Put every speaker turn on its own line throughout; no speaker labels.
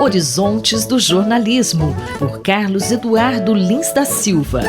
Horizontes do Jornalismo, por Carlos Eduardo Lins da Silva.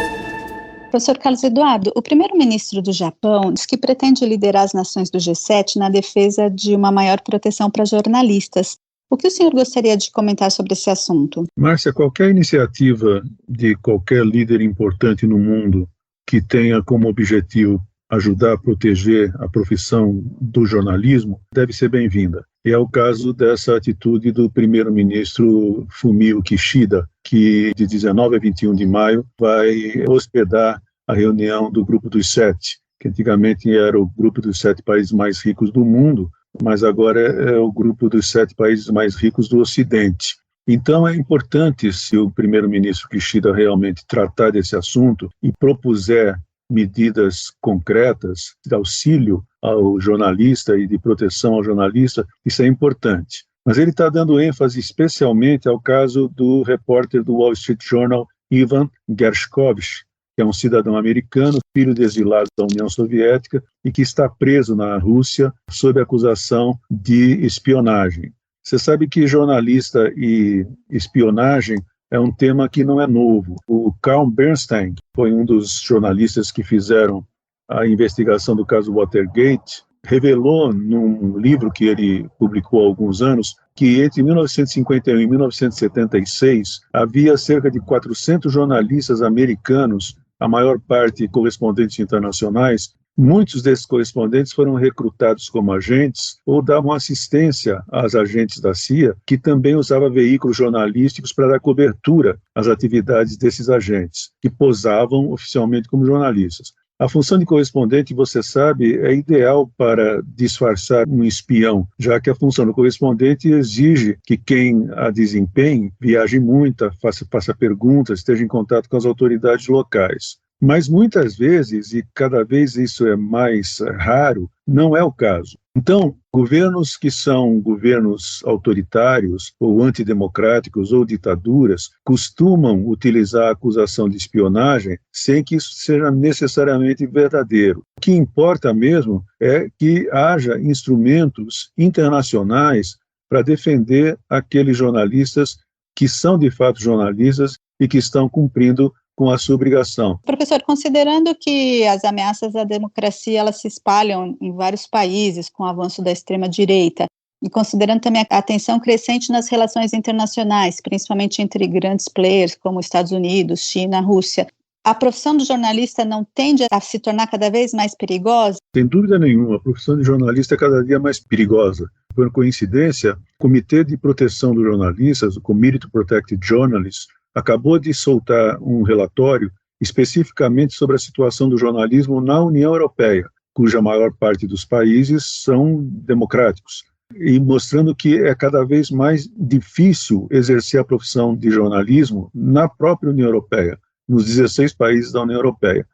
Professor Carlos Eduardo, o primeiro-ministro do Japão diz que pretende liderar as nações do G7 na defesa de uma maior proteção para jornalistas. O que o senhor gostaria de comentar sobre esse assunto?
Márcia, qualquer iniciativa de qualquer líder importante no mundo que tenha como objetivo ajudar a proteger a profissão do jornalismo deve ser bem-vinda. E é o caso dessa atitude do primeiro-ministro Fumio Kishida, que de 19 a 21 de maio vai hospedar a reunião do Grupo dos Sete, que antigamente era o Grupo dos 7 países mais ricos do mundo, mas agora é o Grupo dos 7 países mais ricos do Ocidente. Então é importante, se o primeiro-ministro Kishida realmente tratar desse assunto e propuser medidas concretas de auxílio ao jornalista e de proteção ao jornalista, isso é importante. Mas ele está dando ênfase especialmente ao caso do repórter do Wall Street Journal, Ivan Gershkovich, que é um cidadão americano, filho de exilados da União Soviética e que está preso na Rússia sob acusação de espionagem. Você sabe que jornalista e espionagem é um tema que não é novo. O Carl Bernstein foi um dos jornalistas que fizeram a investigação do caso Watergate, revelou num livro que ele publicou há alguns anos que entre 1951 e 1976 havia cerca de 400 jornalistas americanos, a maior parte correspondentes internacionais. Muitos desses correspondentes foram recrutados como agentes ou davam assistência às agentes da CIA, que também usavam veículos jornalísticos para dar cobertura às atividades desses agentes, que posavam oficialmente como jornalistas. A função de correspondente, você sabe, é ideal para disfarçar um espião, já que a função do correspondente exige que quem a desempenhe viaje muito, faça perguntas, esteja em contato com as autoridades locais. Mas muitas vezes, e cada vez isso é mais raro, não é o caso. Então, governos que são governos autoritários ou antidemocráticos ou ditaduras costumam utilizar a acusação de espionagem sem que isso seja necessariamente verdadeiro. O que importa mesmo é que haja instrumentos internacionais para defender aqueles jornalistas que são de fato jornalistas e que estão cumprindo com a sua obrigação.
Professor, considerando que as ameaças à democracia elas se espalham em vários países com o avanço da extrema-direita, e considerando também a tensão crescente nas relações internacionais, principalmente entre grandes players como Estados Unidos, China, Rússia, a profissão do jornalista não tende a se tornar cada vez mais perigosa?
Sem dúvida nenhuma, a profissão de jornalista é cada dia mais perigosa. Por coincidência, o Comitê de Proteção dos Jornalistas, o Committee to Protect Journalists, acabou de soltar um relatório especificamente sobre a situação do jornalismo na União Europeia, cuja maior parte dos países são democráticos, e mostrando que é cada vez mais difícil exercer a profissão de jornalismo na própria União Europeia, nos 16 países da União Europeia.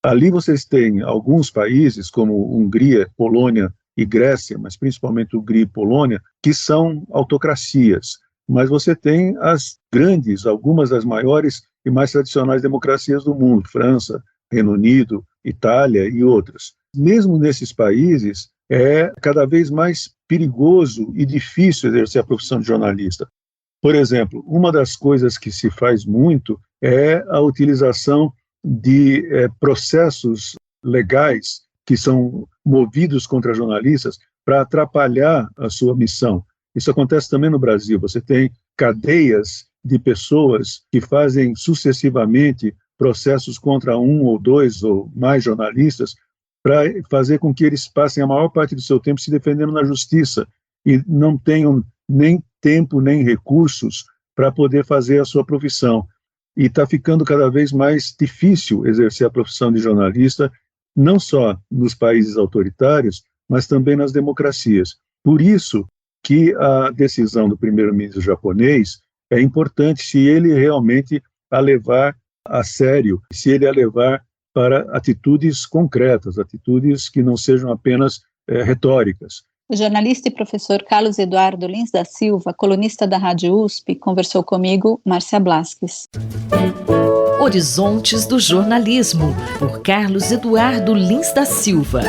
Ali vocês têm alguns países, como Hungria, Polônia e Grécia, mas principalmente Hungria e Polônia, que são autocracias. Mas você tem as grandes, algumas das maiores e mais tradicionais democracias do mundo, França, Reino Unido, Itália e outras. Mesmo nesses países, é cada vez mais perigoso e difícil exercer a profissão de jornalista. Por exemplo, uma das coisas que se faz muito é a utilização de processos legais que são movidos contra jornalistas para atrapalhar a sua missão. Isso acontece também no Brasil. Você tem cadeias de pessoas que fazem sucessivamente processos contra um ou dois ou mais jornalistas para fazer com que eles passem a maior parte do seu tempo se defendendo na justiça e não tenham nem tempo nem recursos para poder fazer a sua profissão. E está ficando cada vez mais difícil exercer a profissão de jornalista, não só nos países autoritários, mas também nas democracias. Por isso que a decisão do primeiro-ministro japonês é importante se ele realmente a levar a sério, se ele a levar para atitudes concretas, atitudes que não sejam apenas retóricas.
O jornalista e professor Carlos Eduardo Lins da Silva, colunista da Rádio USP, conversou comigo, Márcia Blasques.
Horizontes do Jornalismo, por Carlos Eduardo Lins da Silva.